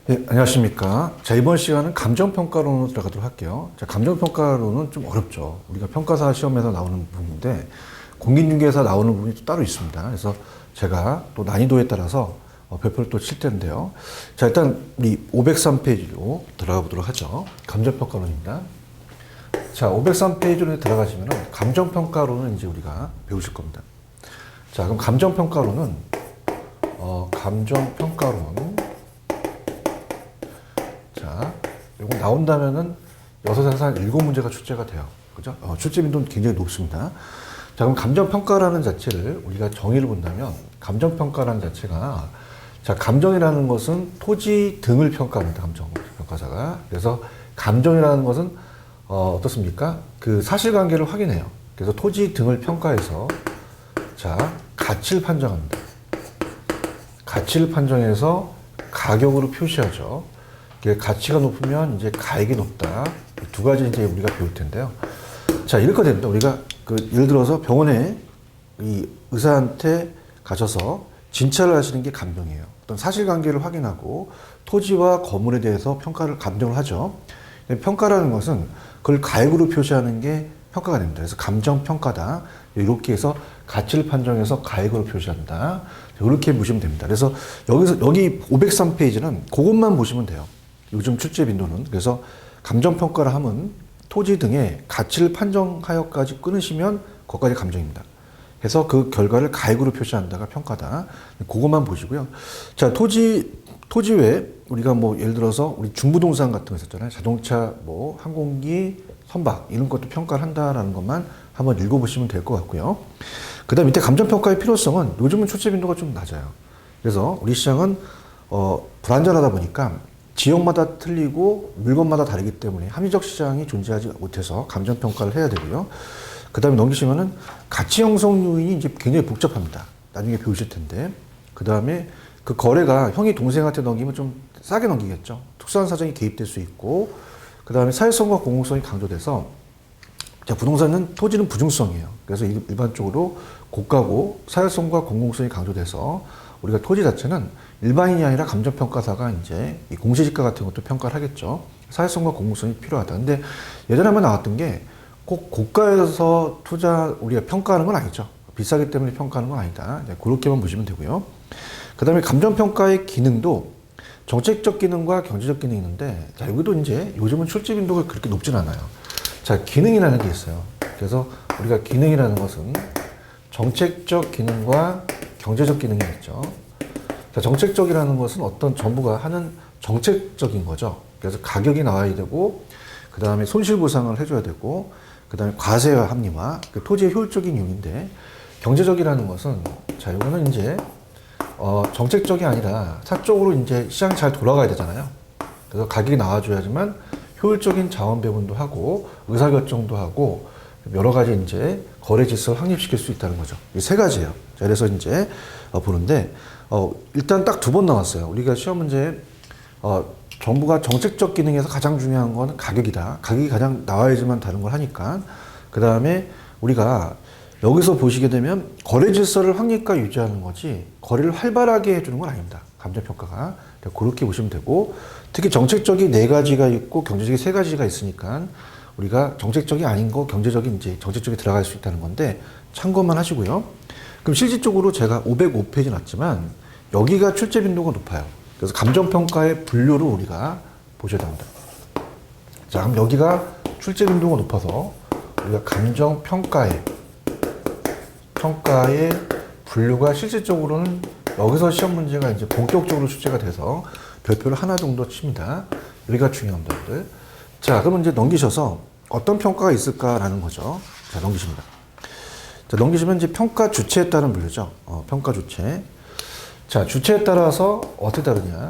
네, 안녕하십니까. 자, 이번 시간은 감정평가론으로 들어가도록 할게요. 자, 감정평가론은 좀 어렵죠. 우리가 평가사 시험에서 나오는 부분인데, 공인중개사 나오는 부분이 또 따로 있습니다. 그래서 제가 또 난이도에 따라서 별표를 또 칠 텐데요. 자, 일단 우리 503페이지로 들어가 보도록 하죠. 감정평가론입니다. 자, 503페이지로 들어가시면 감정평가론은 이제 우리가 배우실 겁니다. 자, 그럼 감정평가론은, 감정평가론. 자, 요거 나온다면은 6에서 한 7문제가 출제가 돼요. 그죠? 출제 빈도는 굉장히 높습니다. 자, 그럼 감정평가라는 자체를 우리가 정의를 본다면, 감정평가라는 자체가, 자, 감정이라는 것은 토지 등을 평가합니다. 감정평가사가. 그래서 감정이라는 것은, 어떻습니까? 그 사실관계를 확인해요. 그래서 토지 등을 평가해서, 자, 가치를 판정합니다. 가치를 판정해서 가격으로 표시하죠. 가치가 높으면 이제 가액이 높다. 두 가지 이제 우리가 배울 텐데요. 자, 이렇게 됩니다. 우리가 예를 들어서 병원에 이 의사한테 가셔서 진찰을 하시는 게 감정이에요. 어떤 사실관계를 확인하고 토지와 건물에 대해서 감정을 하죠. 평가라는 것은 그걸 가액으로 표시하는 게 평가가 됩니다. 그래서 감정평가다. 이렇게 해서 가치를 판정해서 가액으로 표시한다. 이렇게 보시면 됩니다. 그래서 여기 503페이지는 그것만 보시면 돼요. 요즘 출제 빈도는. 그래서 감정평가를 하면 토지 등의 가치를 판정하여까지 끊으시면 그것까지 감정입니다. 그래서 그 결과를 가액으로 표시한다가 평가다. 그것만 보시고요. 자, 토지 외에 우리가 뭐 예를 들어서 우리 중부동산 같은 거 있었잖아요. 자동차, 뭐 항공기, 선박 이런 것도 평가를 한다라는 것만 한번 읽어보시면 될 것 같고요. 그 다음 밑에 감정평가의 필요성은 요즘은 출제 빈도가 좀 낮아요. 그래서 우리 시장은 불안전하다 보니까 지역마다 틀리고 물건마다 다르기 때문에 합리적 시장이 존재하지 못해서 감정평가를 해야 되고요. 그 다음에 넘기시면은 가치 형성 요인이 이제 굉장히 복잡합니다. 나중에 배우실 텐데. 그 다음에 그 거래가 형이 동생한테 넘기면 좀 싸게 넘기겠죠. 특수한 사정이 개입될 수 있고, 그 다음에 사회성과 공공성이 강조돼서, 자, 부동산은 토지는 부중성이에요. 그래서 일반적으로 고가고 사회성과 공공성이 강조돼서 우리가 토지 자체는 일반인이 아니라 감정평가사가 이제 이 공시지가 같은 것도 평가를 하겠죠. 사회성과 공공성이 필요하다. 근데 예전에 한번 나왔던 게 꼭 고가에서 우리가 평가하는 건 아니죠. 비싸기 때문에 평가하는 건 아니다. 그렇게만 보시면 되고요. 그 다음에 감정평가의 기능도 정책적 기능과 경제적 기능이 있는데, 자, 여기도 이제 요즘은 출제 빈도가 그렇게 높진 않아요. 자, 기능이라는 게 있어요. 그래서 우리가 기능이라는 것은 정책적 기능과 경제적 기능이 있죠. 자, 정책적이라는 것은 어떤 정부가 하는 정책적인 거죠. 그래서 가격이 나와야 되고, 그 다음에 손실보상을 해줘야 되고, 그 다음에 과세와 합리화, 토지의 효율적인 이용인데, 경제적이라는 것은, 자, 이거는 이제, 정책적이 아니라 사적으로 이제 시장이 잘 돌아가야 되잖아요. 그래서 가격이 나와줘야지만 효율적인 자원 배분도 하고, 의사결정도 하고, 여러 가지 이제 거래 질서를 확립시킬 수 있다는 거죠. 이 세 가지예요. 자, 그래서 이제 보는데, 일단 딱 2번 나왔어요. 우리가 시험 문제에, 정부가 정책적 기능에서 가장 중요한 건 가격이다. 가격이 가장 나와야지만 다른 걸 하니까. 그 다음에 우리가 여기서 보시게 되면 거래 질서를 확립과 유지하는 거지 거래를 활발하게 해주는 건 아닙니다. 감정평가가. 그렇게 보시면 되고, 특히 정책적이 4가지가 있고 경제적이 3가지가 있으니까 우리가 정책적이 아닌 거 경제적인 이제 정책적이 들어갈 수 있다는 건데 참고만 하시고요. 그럼 실질적으로 제가 505페이지 났지만 여기가 출제 빈도가 높아요. 그래서 감정평가의 분류를 우리가 보셔야 됩니다. 자, 그럼 여기가 출제 빈도가 높아서 우리가 감정평가의 분류가 실질적으로는 여기서 시험 문제가 이제 본격적으로 출제가 돼서 별표를 하나 정도 칩니다. 여기가 중요합니다, 여러분들. 자, 그러면 이제 넘기셔서 어떤 평가가 있을까라는 거죠. 자, 넘기십니다. 자, 넘기시면 이제 평가 주체에 따른 분류죠. 평가 주체. 자, 주체에 따라서 어떻게 다르냐.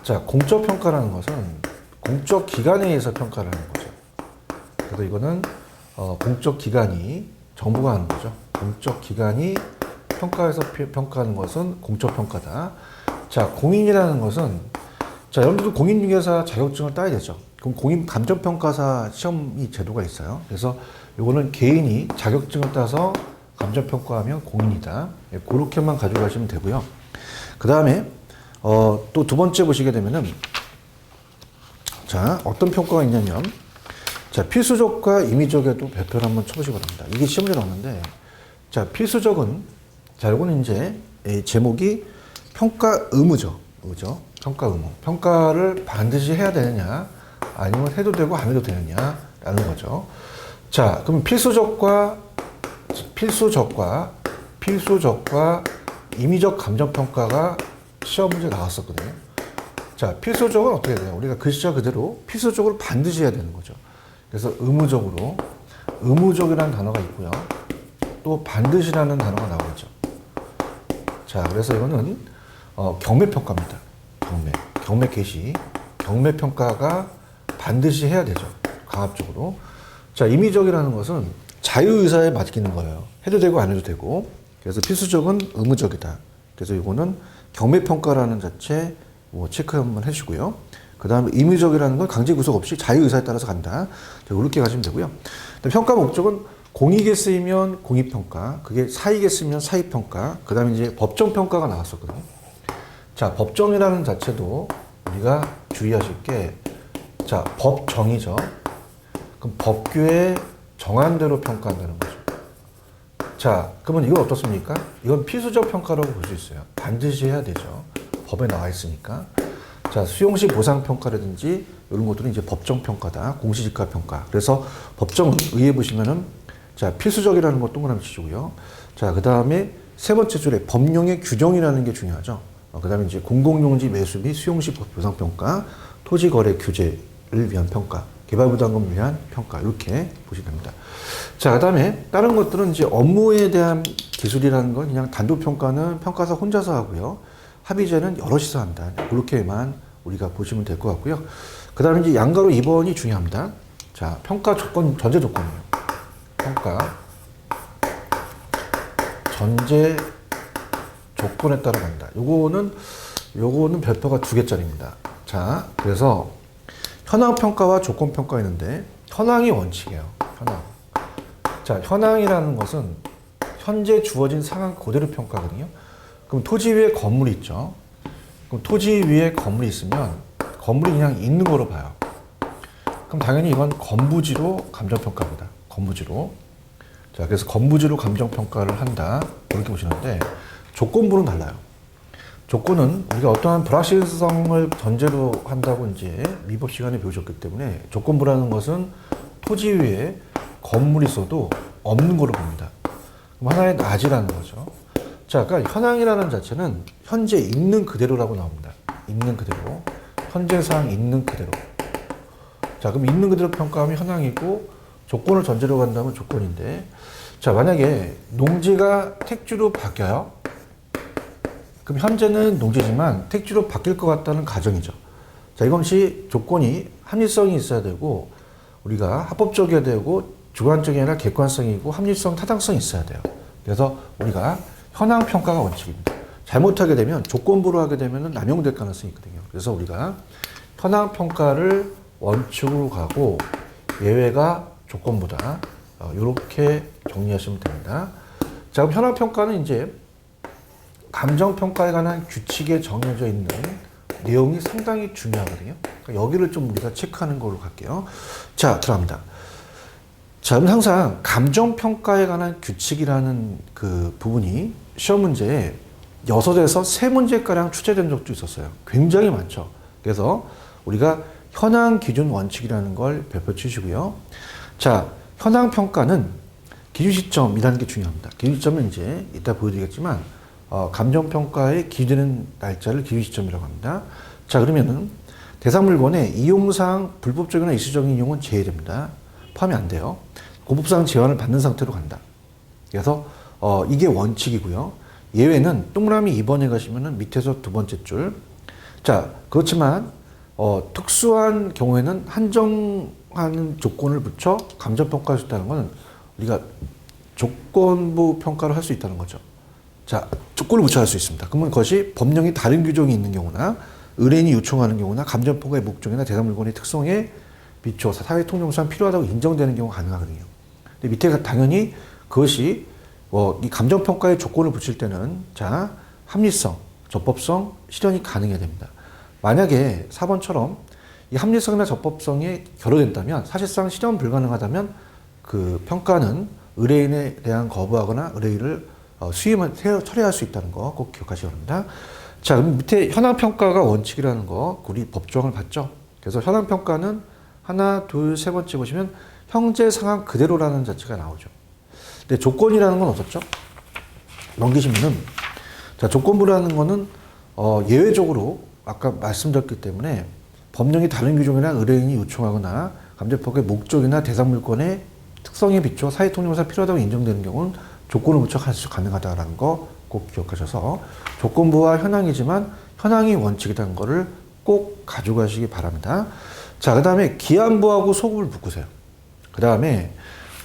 자, 공적 평가라는 것은 공적 기관에 의해서 평가를 하는 거죠. 그래서 이거는 공적 기관이 정부가 하는 거죠. 공적 기관이 평가해서 평가하는 것은 공적 평가다. 자, 공인이라는 것은, 자, 여러분들도 공인중개사 자격증을 따야 되죠. 그럼 공인 감정평가사 시험이 제도가 있어요. 그래서 이거는 개인이 자격증을 따서 감정평가하면 공인이다. 그렇게만 가지고 가시면 되고요. 그 다음에 또 두 번째 보시게 되면은, 자, 어떤 평가가 있냐면, 자, 필수적과 임의적에도 별표를 한번 쳐보시기 바랍니다. 이게 시험에 나왔는데, 자, 필수적은, 자, 이거는 이제, 제목이 평가 의무죠. 그죠? 평가 의무. 평가를 반드시 해야 되느냐, 아니면 해도 되고 안 해도 되느냐라는 거죠. 자, 그럼 필수적과 임의적 감정평가가 시험 문제 나왔었거든요. 자, 필수적은 어떻게 돼요? 우리가 글자 그대로 필수적으로 반드시 해야 되는 거죠. 그래서 의무적이라는 단어가 있고요. 또 반드시라는 단어가 나오겠죠. 자, 그래서 이거는 경매평가입니다. 경매 개시. 경매평가가 반드시 해야 되죠. 강압적으로. 자, 임의적이라는 것은 자유의사에 맡기는 거예요. 해도 되고 안 해도 되고. 그래서 필수적은 의무적이다. 그래서 이거는 경매평가라는 자체 체크 한번 해주시고요. 그 다음에 임의적이라는 건 강제 구속 없이 자유의사에 따라서 간다. 이렇게 가시면 되고요. 평가 목적은 공익에 쓰이면 공익평가, 그게 사익에 쓰이면 사익평가, 그 다음에 이제 법정평가가 나왔었거든요. 자, 법정이라는 자체도 우리가 주의하실 게, 자, 법정이죠. 그럼 법규에 정한 대로 평가한다는 거죠. 자, 그러면 이건 어떻습니까? 이건 필수적 평가라고 볼 수 있어요. 반드시 해야 되죠. 법에 나와 있으니까. 자, 수용시 보상평가라든지 이런 것들은 이제 법정평가다. 공시지가평가. 그래서 법정의에 보시면은, 자, 필수적이라는 거 동그라미 치시고요. 자, 그 다음에 세 번째 줄에 법령의 규정이라는 게 중요하죠. 그 다음에 이제 공공용지 매수 및 수용시 보상평가, 토지거래 규제를 위한 평가, 개발부담금을 위한 평가, 이렇게 보시면 됩니다. 자, 그 다음에 다른 것들은 이제 업무에 대한 기술이라는 건 그냥 단도평가는 평가사 혼자서 하고요. 합의제는 여럿이서 한다. 그렇게만 우리가 보시면 될 것 같고요. 그 다음에 이제 양가로 2번이 중요합니다. 자, 평가 조건, 전제 조건이에요. 평가 전제 조건에 따라 간다. 요거는 별표가 2개짜리입니다. 자, 그래서 현황평가와 조건평가가 있는데, 현황이 원칙이에요. 현황. 자, 현황이라는 것은 현재 주어진 상황 그대로 평가거든요. 그럼 토지 위에 건물이 있죠. 그럼 토지 위에 건물이 있으면 건물이 그냥 있는 거로 봐요. 그럼 당연히 이건 건부지로 감정평가입니다. 건부지로. 자, 그래서 건부지로 감정평가를 한다. 이렇게 보시는데, 조건부는 달라요. 조건은 우리가 어떠한 불확실성을 전제로 한다고 이제 미법 시간에 배우셨기 때문에, 조건부라는 것은 토지 위에 건물이 있어도 없는 거로 봅니다. 그럼 하나의 낮이라는 거죠. 자, 그러니까 현황이라는 자체는 현재 있는 그대로라고 나옵니다. 있는 그대로. 현재 상황 있는 그대로. 자, 그럼 있는 그대로 평가하면 현황이고, 조건을 전제로 간다면 조건인데, 자, 만약에 농지가 택지로 바뀌어요. 그럼 현재는 농지지만 택지로 바뀔 것 같다는 가정이죠. 자, 이것이 조건이 합리성이 있어야 되고, 우리가 합법적이어야 되고, 주관적이 아니라 객관성이고, 합리성, 타당성이 있어야 돼요. 그래서 우리가 현황 평가가 원칙입니다. 잘못하게 되면, 조건부로 하게 되면 남용될 가능성이 있거든요. 그래서 우리가 현황 평가를 원칙으로 가고, 예외가 조건부다. 이렇게 정리하시면 됩니다. 자, 그럼 현황 평가는 이제 감정평가에 관한 규칙에 정해져 있는 내용이 상당히 중요하거든요. 그러니까 여기를 좀 우리가 체크하는 걸로 갈게요. 자, 들어갑니다. 자, 그럼 항상 감정평가에 관한 규칙이라는 그 부분이 시험 문제에 6에서 3문제가량 출제된 적도 있었어요. 굉장히 많죠. 그래서 우리가 현황 기준 원칙이라는 걸 별표 치시고요. 자, 현황 평가는 기준 시점이라는 게 중요합니다. 기준 시점은 이제 이따 보여드리겠지만, 감정평가의 기준되는 날짜를 기준 시점이라고 합니다. 자, 그러면은 대상물건의 이용상 불법적이나 일시적인 이용은 제외됩니다. 포함이 안 돼요. 고법상 제한을 받는 상태로 간다. 그래서 이게 원칙이고요. 예외는 동그라미 2번에 가시면은 밑에서 두 번째 줄. 자, 그렇지만 특수한 경우에는 한정하는 조건을 붙여 감정평가할 수 있다는 것은 우리가 조건부 평가를 할 수 있다는 거죠. 자, 조건을 붙여 할 수 있습니다. 그러면 그것이 법령이 다른 규정이 있는 경우나 의뢰인이 요청하는 경우나 감정평가의 목적이나 대상물건의 특성에 비추어 사회 통념상 필요하다고 인정되는 경우가 가능하거든요. 근데 밑에 당연히 그것이 이 감정평가의 조건을 붙일 때는, 자, 합리성, 적법성 실현이 가능해야 됩니다. 만약에 4번처럼 이 합리성이나 적법성이 결여된다면 사실상 실현 불가능하다면 그 평가는 의뢰인에 대한 거부하거나 의뢰인을 수임을 처리할 수 있다는 거 꼭 기억하시기 바랍니다. 자, 그럼 밑에 현황평가가 원칙이라는 거 우리 법조항을 봤죠? 그래서 현황평가는 하나, 둘, 세 번째 보시면 형제 상황 그대로라는 자체가 나오죠. 근데 조건이라는 건 없었죠? 넘기시면은 자, 조건부라는 거는 예외적으로 아까 말씀드렸기 때문에 법령이 다른 규정이나 의뢰인이 요청하거나 감정평가의 목적이나 대상 물건의 특성에 비춰 사회 통념상 필요하다고 인정되는 경우는 조건을 붙여 가능하다라는 거 꼭 기억하셔서 조건부와 현황이지만 현황이 원칙이라는 거를 꼭 가져가시기 바랍니다. 자, 그 다음에 기한부하고 소급을 묶으세요. 그 다음에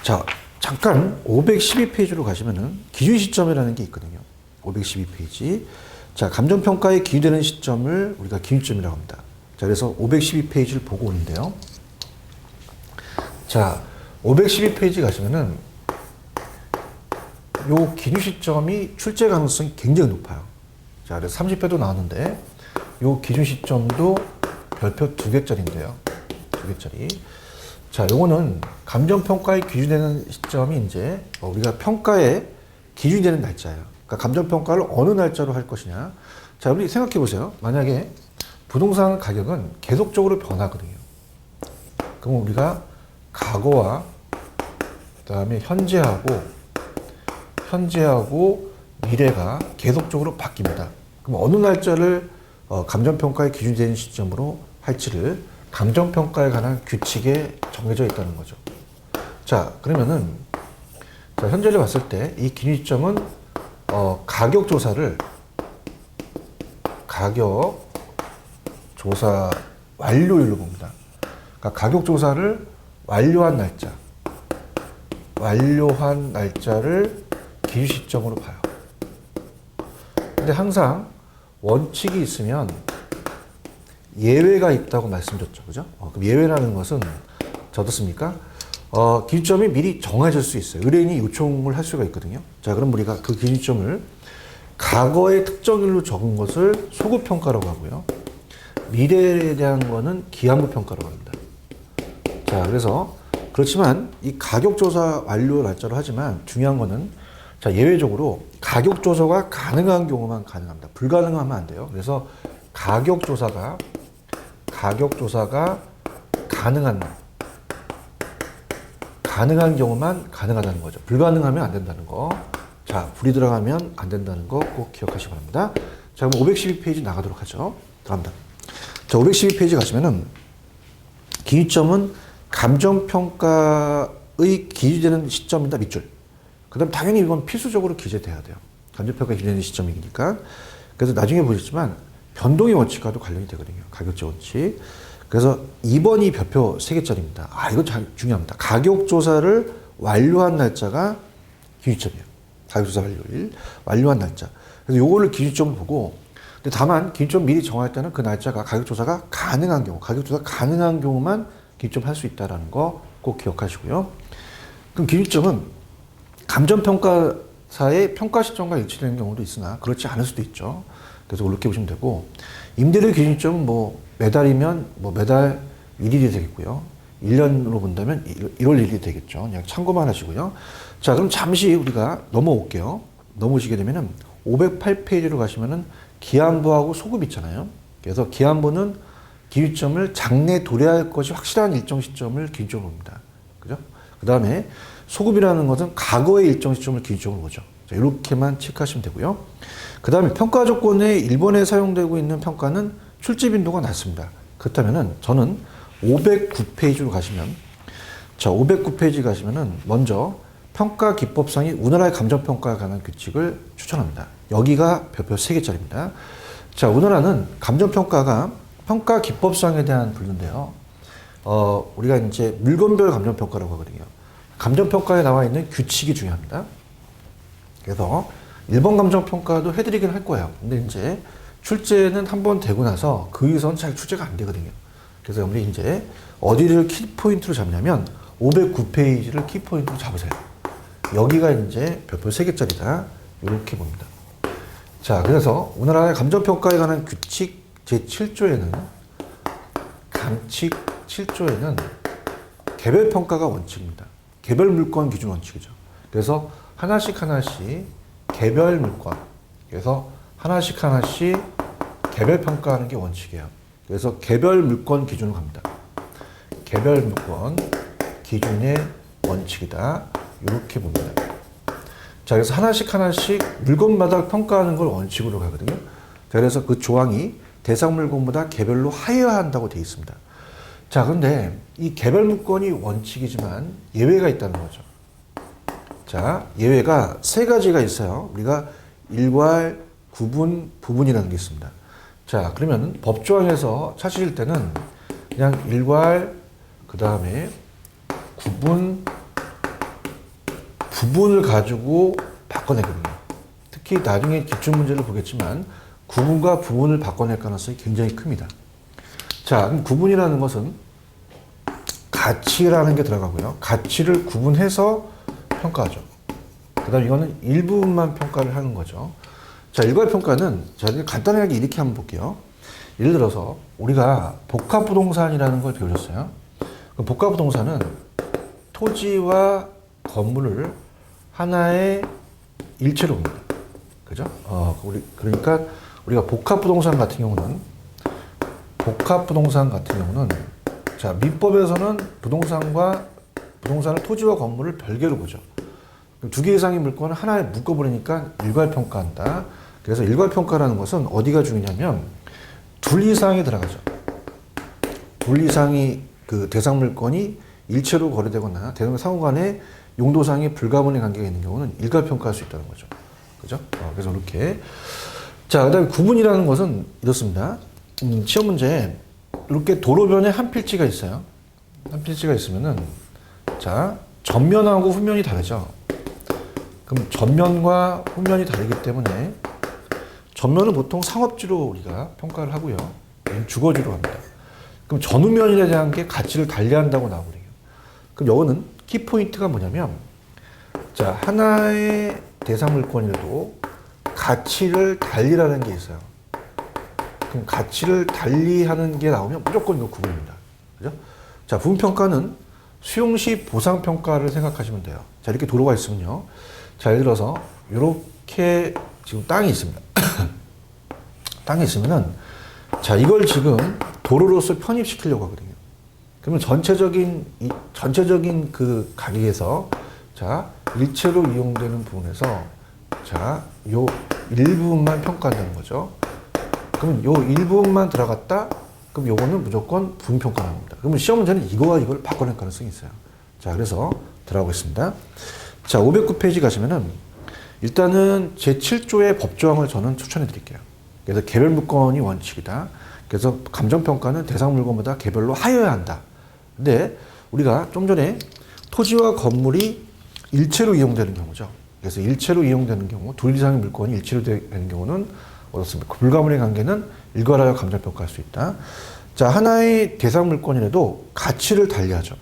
자, 잠깐 512페이지로 가시면은 기준 시점이라는 게 있거든요. 512페이지. 자, 감정평가에 기준되는 시점을 우리가 기준점이라고 합니다. 자, 그래서 512페이지를 보고 오는데요. 자, 512페이지 가시면은 요 기준 시점이 출제 가능성이 굉장히 높아요. 자, 그래서 30회도 나왔는데 요 기준 시점도 별표 2개짜리인데요. 2개짜리. 자, 요거는 감정평가에 기준되는 시점이 이제 우리가 평가에 기준되는 날짜예요. 그러니까 감정평가를 어느 날짜로 할 것이냐. 자, 우리 생각해 보세요. 만약에 부동산 가격은 계속적으로 변하거든요. 그럼 우리가 과거와 그다음에 현재하고 미래가 계속적으로 바뀝니다. 그럼 어느 날짜를 감정평가에 기준되는 시점으로 할지를 감정평가에 관한 규칙에 정해져 있다는 거죠. 자, 그러면은 자, 현재를 봤을 때 이 기준 시점은 가격조사 완료일로 봅니다. 그러니까 가격조사를 완료한 날짜를 기준 시점으로 봐요. 근데 항상 원칙이 있으면 예외가 있다고 말씀드렸죠. 그죠? 그럼 예외라는 것은 어떻습니까? 기준점이 미리 정해질 수 있어요. 의뢰인이 요청을 할 수가 있거든요. 자, 그럼 우리가 그 기준점을 과거의 특정일로 적은 것을 소급평가라고 하고요. 미래에 대한 거는 기한부 평가라고 합니다. 자, 그래서 그렇지만 이 가격조사 완료 날짜로 하지만 중요한 거는 자, 예외적으로 가격조사가 가능한 경우만 가능합니다. 불가능하면 안 돼요. 그래서 가격조사가 가능한 경우만 가능하다는 거죠. 불가능하면 안 된다는 거. 자, 불이 들어가면 안 된다는 거 꼭 기억하시기 바랍니다. 자, 그럼 512페이지 나가도록 하죠. 들어갑니다. 자, 512페이지 가시면은 기준점은 감정평가의 기준되는 시점이다, 밑줄. 그 다음 당연히 이건 필수적으로 기재돼야 돼요. 감정평가에 기준되는 시점이니까. 그래서 나중에 보셨지만 변동의 원칙과도 관련이 되거든요. 가격제 원칙. 그래서 2번이 별표 3개짜리입니다. 이거 잘 중요합니다. 가격조사를 완료한 날짜가 기준점이에요. 가격조사 완료일. 완료한 날짜. 그래서 요거를 기준점을 보고, 근데 다만 기준점 미리 정할 때는 그 날짜가 가격조사가 가능한 경우만 기준점 할 수 있다는 거 꼭 기억하시고요. 그럼 기준점은 감정평가사의 평가 시점과 일치되는 경우도 있으나 그렇지 않을 수도 있죠. 그래서 이렇게 보시면 되고, 임대료 기준점은 매달이면 매달 1일이 되겠고요. 1년으로 본다면 1월 1일이 되겠죠. 그냥 참고만 하시고요. 자, 그럼 잠시 우리가 넘어올게요. 넘어오시게 되면은 508페이지로 가시면은 기한부하고 소급 있잖아요. 그래서 기한부는 기준점을 장래 도래할 것이 확실한 일정 시점을 기준점으로 봅니다. 그죠? 그 다음에 소급이라는 것은 과거의 일정 시점을 기준점으로 보죠. 자, 이렇게만 체크하시면 되고요. 그 다음에 평가 조건에 일본에 사용되고 있는 평가는 출제 빈도가 낮습니다. 그렇다면은 저는 509페이지로 가시면, 자, 509페이지 가시면은 먼저 평가 기법상의 우리나라의 감정평가에 관한 규칙을 추천합니다. 여기가 별표 3개짜리입니다. 자, 우리나라는 감정평가가 평가 기법상에 대한 분류인데요. 우리가 이제 물건별 감정평가라고 하거든요. 감정평가에 나와 있는 규칙이 중요합니다. 그래서 일본 감정평가도 해드리긴 할 거예요. 근데 이제 출제는 한번 되고 나서 그 이후선 잘 출제가 안 되거든요. 그래서 우리 이제 어디를 키포인트로 잡냐면 509페이지를 키포인트로 잡으세요. 여기가 이제 별표 3개짜리다. 이렇게 봅니다. 자, 그래서 우리나라의 감정평가에 관한 규칙 제7조에는 감칙 7조에는 개별평가가 원칙입니다. 개별 물건 기준 원칙이죠. 그래서 하나씩 개별 물건. 그래서 하나씩 개별 평가하는 게 원칙이에요. 그래서 개별 물건 기준으로 갑니다. 개별 물건 기준의 원칙이다. 이렇게 봅니다. 자, 그래서 하나씩 물건마다 평가하는 걸 원칙으로 가거든요. 자, 그래서 그 조항이 대상 물건보다 개별로 하여한다고 되어 있습니다. 자, 그런데 이 개별 물건이 원칙이지만 예외가 있다는 거죠. 자, 예외가 세 가지가 있어요. 우리가 일괄, 구분, 부분이라는 게 있습니다. 자, 그러면 법조항에서 찾으실 때는 그냥 일괄, 그 다음에 구분, 부분을 가지고 바꿔내거든요. 특히 나중에 기출문제를 보겠지만 구분과 부분을 바꿔낼 가능성이 굉장히 큽니다. 자, 그럼 구분이라는 것은 가치라는 게 들어가고요. 가치를 구분해서 평가하죠. 그 다음 이거는 일부분만 평가를 하는 거죠. 자, 일괄평가는 자, 간단하게 이렇게 한번 볼게요. 예를 들어서 우리가 복합부동산이라는 걸 배우셨어요. 복합부동산은 토지와 건물을 하나의 일체로 봅니다. 그죠? 그러니까 우리가 복합부동산 같은 경우는 자, 민법에서는 부동산을 토지와 건물을 별개로 보죠. 두 개 이상의 물건을 하나에 묶어버리니까 일괄평가한다. 그래서 일괄평가라는 것은 어디가 중요냐면 둘 이상이 들어가죠. 둘 이상이 그 대상 물건이 일체로 거래되거나 대상 상호 간에 용도상의 불가분의 관계가 있는 경우는 일괄평가할 수 있다는 거죠. 그죠? 그래서 이렇게. 자, 그 다음에 구분이라는 것은 이렇습니다. 시험 문제에 이렇게 도로변에 한 필지가 있어요. 한 필지가 있으면은, 자, 전면하고 후면이 다르죠. 그럼 전면과 후면이 다르기 때문에 전면은 보통 상업지로 우리가 평가를 하고요. 주거지로 합니다. 그럼 전후면에 대한 게 가치를 달리한다고 나오거든요. 그럼 이거는 키포인트가 뭐냐면, 자, 하나의 대상 물건이라도 가치를 달리라는 게 있어요. 그럼 가치를 달리하는 게 나오면 무조건 이거 구분입니다. 그죠? 자, 부분평가는 수용시 보상평가를 생각하시면 돼요. 자, 이렇게 도로가 있으면요. 자, 예를 들어서 이렇게 지금 땅이 있습니다. 땅이 있으면은, 자, 이걸 지금 도로로서 편입시키려고 하거든요. 그러면 전체적인 그 가격에서, 자, 일체로 이용되는 부분에서, 자, 요 일부분만 평가한다는 거죠. 그러면 요 일부분만 들어갔다? 그럼 요거는 무조건 부분평가를 합니다. 그러면 시험 문제는 이거와 이걸 바꿔낼 가능성이 있어요. 자, 그래서 들어가겠습니다. 자, 509페이지 가시면은, 일단은 제7조의 법조항을 저는 추천해 드릴게요. 그래서 개별 물건이 원칙이다. 그래서 감정평가는 대상 물건보다 개별로 하여야 한다. 근데 우리가 좀 전에 토지와 건물이 일체로 이용되는 경우죠. 그래서 일체로 이용되는 경우, 둘 이상의 물건이 일체로 되는 경우는 어떻습니까? 불가분의 관계는 일괄하여 감정평가할 수 있다. 자, 하나의 대상 물건이라도 가치를 달리하죠.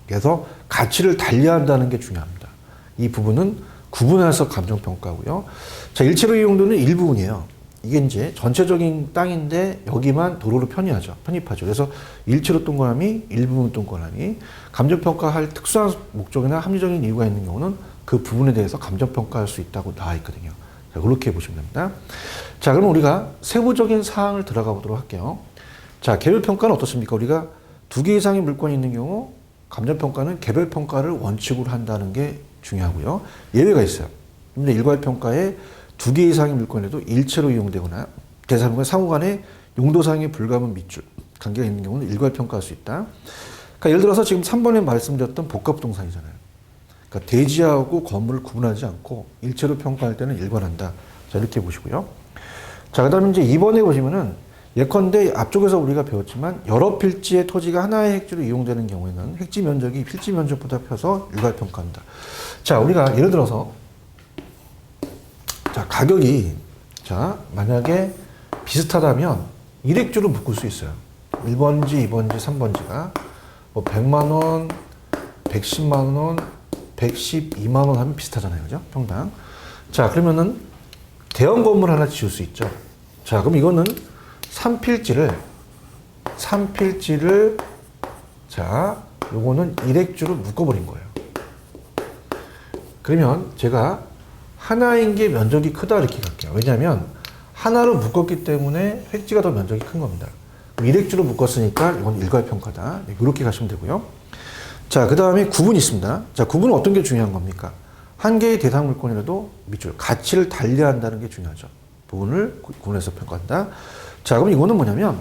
그래서 가치를 달리한다는 게 중요합니다. 이 부분은 구분해서 감정평가고요. 자, 일체로 이용되는 일부분이에요. 이게 이제 전체적인 땅인데 여기만 도로로 편입하죠. 그래서 일체로 동그라미, 일부분 동그라미. 감정평가할 특수한 목적이나 합리적인 이유가 있는 경우는 그 부분에 대해서 감정평가할 수 있다고 나와 있거든요. 자, 그렇게 보시면 됩니다. 자, 그럼 우리가 세부적인 사항을 들어가 보도록 할게요. 자, 개별평가는 어떻습니까? 우리가 두 개 이상의 물건이 있는 경우 감정평가는 개별평가를 원칙으로 한다는 게 중요하고요. 예외가 있어요. 근데 일괄평가에 두 개 이상의 물건에도 일체로 이용되거나 대상물과 상호 간에 용도상의 불가분 밑줄 관계가 있는 경우는 일괄평가할 수 있다. 그러니까 예를 들어서 지금 3번에 말씀드렸던 복합부동산이잖아요. 그러니까 대지하고 건물을 구분하지 않고 일체로 평가할 때는 일관한다. 자, 이렇게 보시고요. 자, 그 다음에 이제 2번에 보시면은 예컨대 앞쪽에서 우리가 배웠지만 여러 필지의 토지가 하나의 핵지로 이용되는 경우에는 핵지 면적이 필지 면적보다 커서 일괄평가한다. 자, 우리가 예를 들어서 자, 가격이 자, 만약에 비슷하다면 1핵지로 묶을 수 있어요. 1번지, 2번지, 3번지가 뭐 100만 원, 110만 원, 112만 원 하면 비슷하잖아요. 그죠? 평당. 자, 그러면은 대형 건물 하나 지을 수 있죠. 자, 그럼 이거는 3필지를 자, 요거는 일액주로 묶어버린 거예요. 그러면 제가 하나인 게 면적이 크다 이렇게 갈게요. 왜냐하면 하나로 묶었기 때문에 획지가 더 면적이 큰 겁니다. 일액주로 묶었으니까 이건 일괄평가다. 이렇게 가시면 되고요. 자, 그 다음에 구분이 있습니다. 자, 구분은 어떤 게 중요한 겁니까? 한 개의 대상 물건이라도 밑줄, 가치를 달리한다는 게 중요하죠. 부분을 구분해서 평가한다. 자, 그럼 이거는 뭐냐면,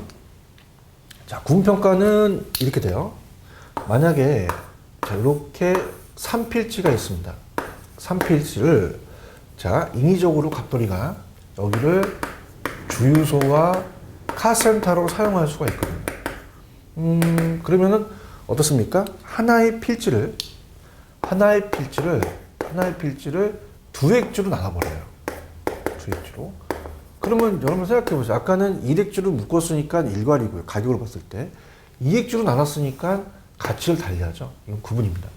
자, 구분평가는 이렇게 돼요. 만약에, 자, 이렇게 3필지가 있습니다. 3필지를, 자, 인위적으로 갑돌이가 여기를 주유소와 카센터로 사용할 수가 있거든요. 그러면은 어떻습니까? 하나의 필지를 두 액주로 나눠버려요. 두 액주로. 그러면 여러분 생각해 보세요. 아까는 1액주로 묶었으니까 일괄이고요. 가격으로 봤을 때. 2액주로 나눴으니까 가치를 달리하죠. 이건 구분입니다.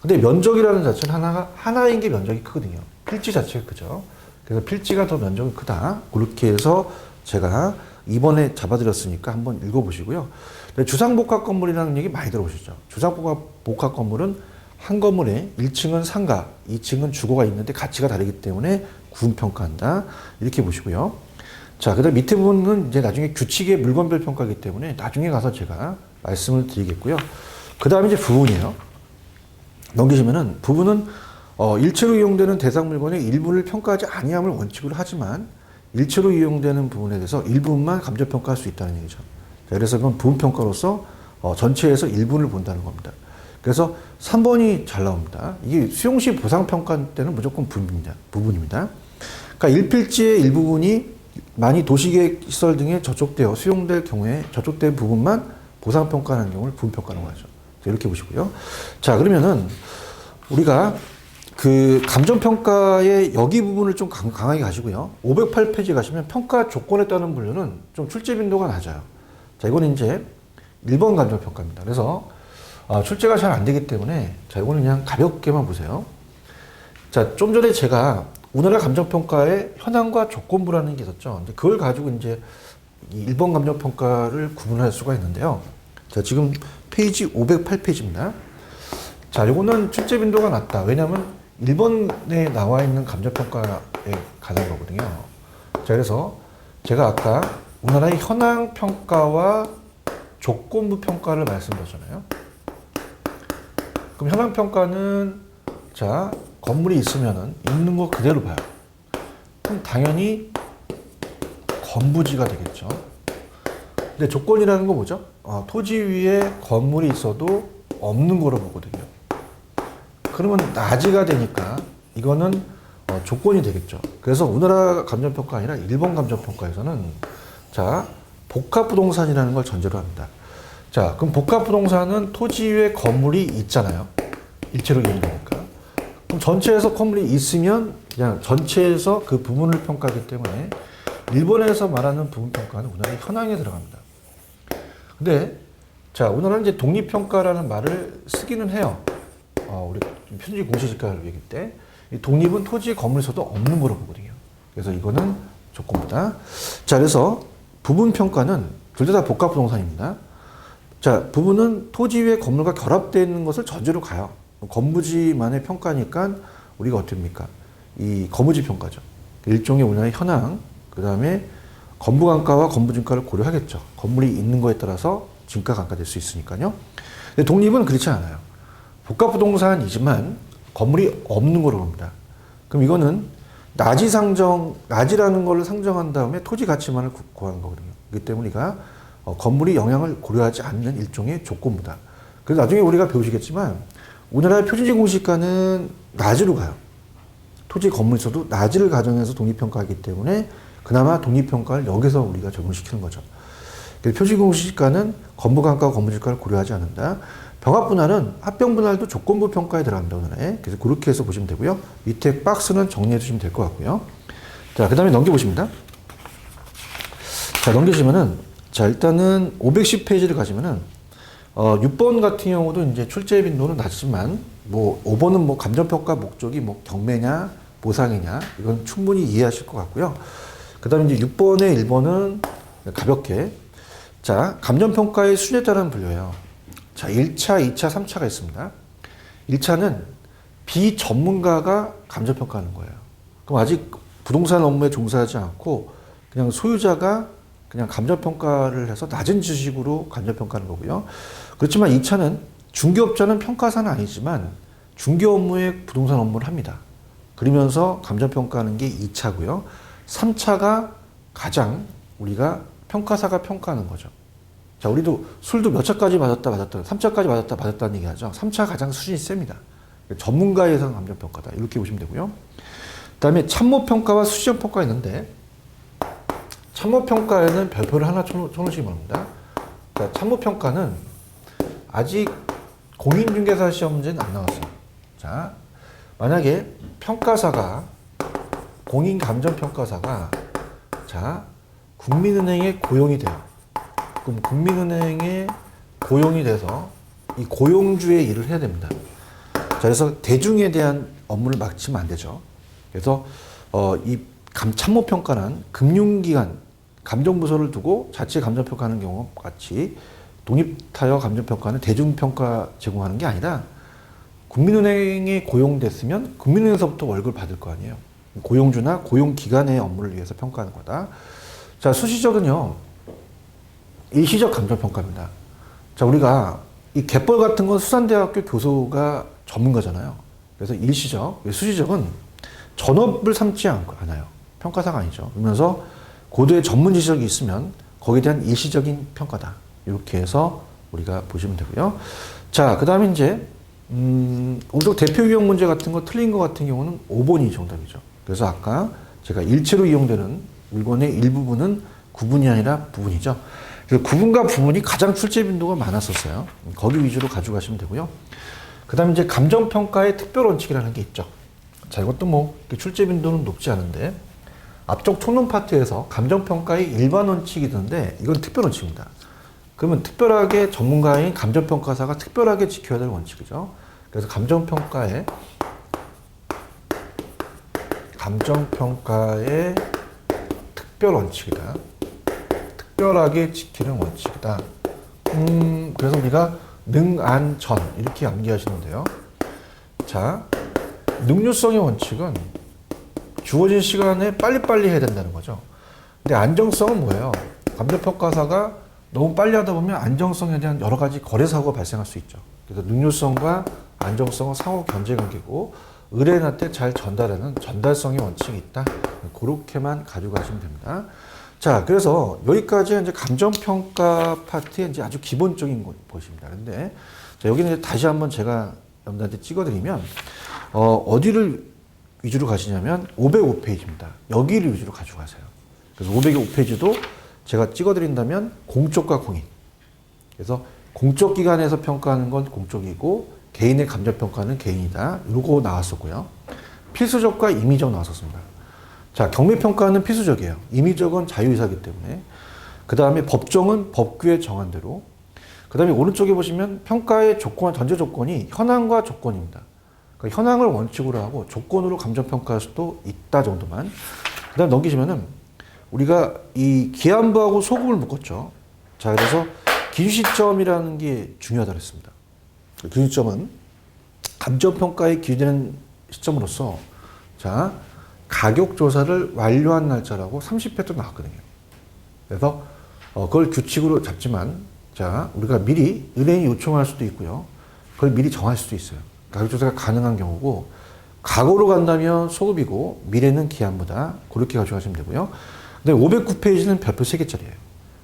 근데 면적이라는 자체는 하나인 게 면적이 크거든요. 필지 자체가 크죠. 그래서 필지가 더 면적이 크다. 그렇게 해서 제가 이번에 잡아드렸으니까 한번 읽어보시고요. 주상복합 건물이라는 얘기 많이 들어보시죠. 주상복합 건물은 한 건물에 1층은 상가, 2층은 주거가 있는데 가치가 다르기 때문에 구분평가한다. 이렇게 보시고요. 자, 그 다음 밑에 부분은 이제 나중에 규칙의 물건별 평가이기 때문에 나중에 가서 제가 말씀을 드리겠고요. 그 다음에 이제 부분이에요. 넘기시면은 부분은 일체로 이용되는 대상 물건의 일부를 평가하지 아니함을 원칙으로 하지만 일체로 이용되는 부분에 대해서 일부분만 감정평가할 수 있다는 얘기죠. 자, 그래서 그건 부분평가로서 전체에서 일부를 본다는 겁니다. 그래서 3번이 잘 나옵니다. 이게 수용시 보상평가 때는 무조건 부분입니다. 그러니까 일필지의 일부분이 많이 도시계획시설 등에 저촉되어 수용될 경우에 저촉된 부분만 보상평가하는 경우를 부분평가라고 하죠. 자, 이렇게 보시고요. 자, 그러면은 우리가 그 감정평가의 여기 부분을 좀 강하게 가시고요. 508페이지 가시면 평가 조건에 따른 분류는 좀 출제 빈도가 낮아요. 자, 이거는 이제 1번 감정평가입니다. 그래서 출제가 잘 안 되기 때문에 자, 이거는 그냥 가볍게만 보세요. 자, 좀 전에 제가 우리나라 감정평가의 현황과 조건부라는 게 있었죠. 근데 그걸 가지고 이제 1번 감정평가를 구분할 수가 있는데요. 자, 지금 페이지 508페이지입니다. 자, 이거는 출제 빈도가 낮다. 왜냐하면 1번에 나와 있는 감정평가에 관한 거거든요. 자, 그래서 제가 아까 우리나라의 현황평가와 조건부 평가를 말씀드렸잖아요. 그럼 현황평가는 자, 건물이 있으면은 있는 거 그대로 봐요. 그럼 당연히 건부지가 되겠죠. 근데 조건이라는 거 뭐죠? 토지 위에 건물이 있어도 없는 거로 보거든요. 그러면 낮이가 되니까 이거는 조건이 되겠죠. 그래서 우리나라 감정평가 아니라 일본 감정평가에서는 자, 복합부동산이라는 걸 전제로 합니다. 자, 그럼 복합부동산은 토지 위에 건물이 있잖아요. 일체로 이용되니까. 그럼 전체에서 건물이 있으면 그냥 전체에서 그 부분을 평가하기 때문에 일본에서 말하는 부분평가는 우리나라의 현황에 들어갑니다. 근데 자, 우리나라는 이제 독립평가라는 말을 쓰기는 해요. 우리 표준지 공시지가를 얘기할 때 이 독립은 토지 건물에서도 없는 거로 보거든요. 그래서 이거는 조건부다. 자, 그래서 부분평가는 둘 다 복합부동산입니다. 자, 부분은 토지 위에 건물과 결합되어 있는 것을 전제로 가요. 건부지만의 평가니까 우리가 어떻습니까? 이 거무지 평가죠. 일종의 우리나라의 현황, 그 다음에 건부간가와 건부진가를 고려하겠죠. 건물이 있는 거에 따라서 진가 강가될 수 있으니까요. 근데 독립은 그렇지 않아요. 복합부동산이지만 건물이 없는 거로 봅니다. 그럼 이거는 낮이라는 걸 상정한 다음에 토지 가치만을 구하는 거거든요. 그렇기 때문에 우리가 건물이 영향을 고려하지 않는 일종의 조건부다. 그래서 나중에 우리가 배우시겠지만 우리나라의 표준지 공시가는 낮으로 가요. 토지 건물에서도 낮이를 가정해서 독립평가하기 때문에 그나마 독립평가를 여기서 우리가 적용시키는 거죠. 표준지 공시가는 건부간가와 건부지가를 고려하지 않는다. 병합분할은 합병분할도 조건부 평가에 들어갑니다. 오늘에. 그래서 그렇게 해서 보시면 되고요. 밑에 박스는 정리해 주시면 될 것 같고요. 자, 그 다음에 넘겨보십니다. 자, 넘기시면은 자, 일단은 510페이지를 가시면은 6번 같은 경우도 이제 출제 빈도는 낮지만 뭐 5번은 뭐 감정평가 목적이 뭐 경매냐 보상이냐, 이건 충분히 이해하실 것 같고요. 그 다음에 이제 6번에 1번은 가볍게. 자, 감정평가의 순위에 따른 분류예요. 자, 1차, 2차, 3차가 있습니다. 1차는 비전문가가 감정평가하는 거예요. 그럼 아직 부동산 업무에 종사하지 않고 그냥 소유자가 그냥 감정평가를 해서 낮은 지식으로 감정평가하는 거고요. 그렇지만 2차는 중개업자는 평가사는 아니지만 중개 업무에 부동산 업무를 합니다. 그러면서 감정평가하는 게 2차고요. 3차가 가장 우리가 평가사가 평가하는 거죠. 자, 우리도 술도 몇 차까지 맞았다, 3차까지 맞았다는 얘기 하죠. 3차 가장 수준이 셉니다. 전문가에 의한 감정평가다. 이렇게 보시면 되고요. 그 다음에 참모평가와 수시형평가가 있는데, 참모평가에는 별표를 하나 쳐놓으시기 바랍니다. 자, 참모평가는 아직 공인중개사 시험 문제는 안 나왔어요. 자, 만약에 평가사가, 공인감정평가사가, 자, 국민은행에 고용이 돼요. 그럼 국민은행에 고용이 돼서 이 고용주의 일을 해야 됩니다. 자, 그래서 대중에 대한 업무를 맡기면 안 되죠. 그래서 이 참모평가는 금융기관, 감정부서를 두고 자체 감정평가하는 경우 같이 독립타여 감정평가는 대중평가 제공하는 게 아니라 국민은행에 고용됐으면 국민은행에서부터 월급을 받을 거 아니에요. 고용주나 고용기관의 업무를 위해서 평가하는 거다. 자, 수시적은요, 일시적 감정평가입니다. 자, 우리가 이 갯벌 같은 건 수산대학교 교수가 전문가잖아요. 그래서 일시적, 수시적은 전업을 삼지 않아요. 평가사가 아니죠. 그러면서 고도의 전문 지식이 있으면 거기에 대한 일시적인 평가다. 이렇게 해서 우리가 보시면 되고요. 자, 그 다음에 이제, 우리도 대표 유형 문제 같은 거 틀린 거 같은 경우는 5번이 정답이죠. 그래서 아까 제가 일체로 이용되는 물건의 일부분은 구분이 아니라 부분이죠. 그래서 구분과 부분이 가장 출제 빈도가 많았었어요. 거기 위주로 가져가시면 되고요. 그 다음에 이제 감정평가의 특별 원칙이라는 게 있죠. 자, 이것도 뭐 출제 빈도는 높지 않은데 앞쪽 총론 파트에서 감정평가의 일반 원칙이 있는데 이건 특별 원칙입니다. 그러면 특별하게 전문가인 감정평가사가 특별하게 지켜야 될 원칙이죠. 그래서 감정평가의 특별 원칙이다. 특별하게 지키는 원칙이다. 그래서 우리가 능, 안, 전 이렇게 암기하시는데요. 자, 능률성의 원칙은 주어진 시간에 빨리빨리 해야 된다는 거죠. 근데 안정성은 뭐예요? 감정평가사가 너무 빨리 하다 보면 안정성에 대한 여러 가지 거래사고가 발생할 수 있죠. 그래서 능률성과 안정성은 상호 견제관계고 의뢰인한테 잘 전달하는 전달성의 원칙이 있다. 그렇게만 가져가시면 됩니다. 자, 그래서 여기까지 이제 감정평가 파트의 이제 아주 기본적인 것입니다. 근데 자, 여기는 이제 다시 한번 제가 여러분들한테 찍어드리면 어디를 위주로 가시냐면 505페이지입니다. 여기를 위주로 가져가세요. 그래서 505페이지도 제가 찍어드린다면 공적과 공인. 그래서 공적 기관에서 평가하는 건 공적이고 개인의 감정평가는 개인이다. 이러고 나왔었고요. 필수적과 임의적 나왔었습니다. 자, 경매평가는 필수적이에요. 임의적은 자유의사이기 때문에. 그 다음에 법정은 법규에 정한 대로. 그 다음에 오른쪽에 보시면 평가의 조건, 전제 조건이 현황과 조건입니다. 그러니까 현황을 원칙으로 하고 조건으로 감정평가할 수도 있다 정도만. 그 다음 넘기시면은 우리가 이 기한부하고 소급을 묶었죠. 자, 그래서 기준시점이라는 게 중요하다고 했습니다. 기준시점은 감정평가에 기준되는 시점으로서 자, 가격조사를 완료한 날짜라고 30회 또 나왔거든요. 그래서 그걸 규칙으로 잡지만 자, 우리가 미리 은행이 요청할 수도 있고요. 그걸 미리 정할 수도 있어요. 가격조사가 가능한 경우고 과거로 간다면 소급이고 미래는 기한부다. 그렇게 가져가시면 되고요. 근데 509페이지는 별표 3개짜리예요.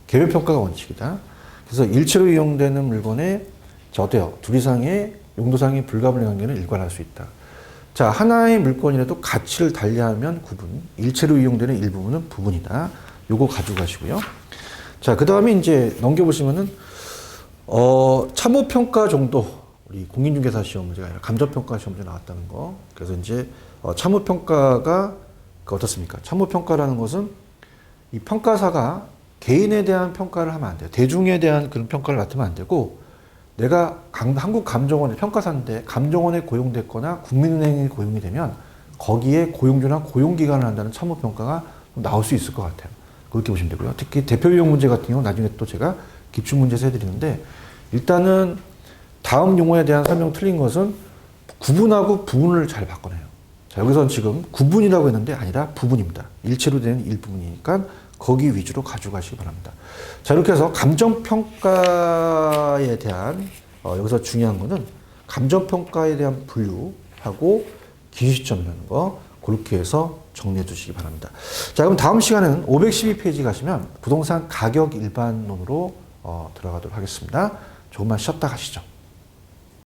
개별평가가 원칙이다. 그래서 일체로 이용되는 물건에 자, 어때요? 둘 이상의 용도상의 불가분의 관계는 일관할 수 있다. 자, 하나의 물건이라도 가치를 달리하면 구분, 일체로 이용되는 일부분은 부분이다. 요거 가지고 가시고요. 자, 그 다음에 이제 넘겨보시면은, 참호평가 정도, 우리 공인중개사 시험 문제가 아니라 감정평가 시험 문제 나왔다는 거. 그래서 이제, 참호평가가 어떻습니까? 참호평가라는 것은 이 평가사가 개인에 대한 평가를 하면 안 돼요. 대중에 대한 그런 평가를 맡으면 안 되고, 내가 한국감정원의 평가사인데 감정원에 고용됐거나 국민은행에 고용이 되면 거기에 고용주나 고용기간을 한다는 참모평가가 나올 수 있을 것 같아요. 그렇게 보시면 되고요. 특히 대표비용 문제 같은 경우는 나중에 또 제가 기출문제에서 해드리는데, 일단은 다음 용어에 대한 설명 틀린 것은 구분하고 부분을 잘 바꿔내요. 자, 여기서는 지금 구분이라고 했는데 아니라 부분입니다. 일체로 되는 일부분이니까 거기 위주로 가져가시기 바랍니다. 자, 이렇게 해서 감정평가에 대한 여기서 중요한 거는 감정평가에 대한 분류하고 기시점이라는 거, 그렇게 해서 정리해 주시기 바랍니다. 자, 그럼 다음 시간에는 512페이지 가시면 부동산 가격 일반론으로 들어가도록 하겠습니다. 조금만 쉬었다 가시죠.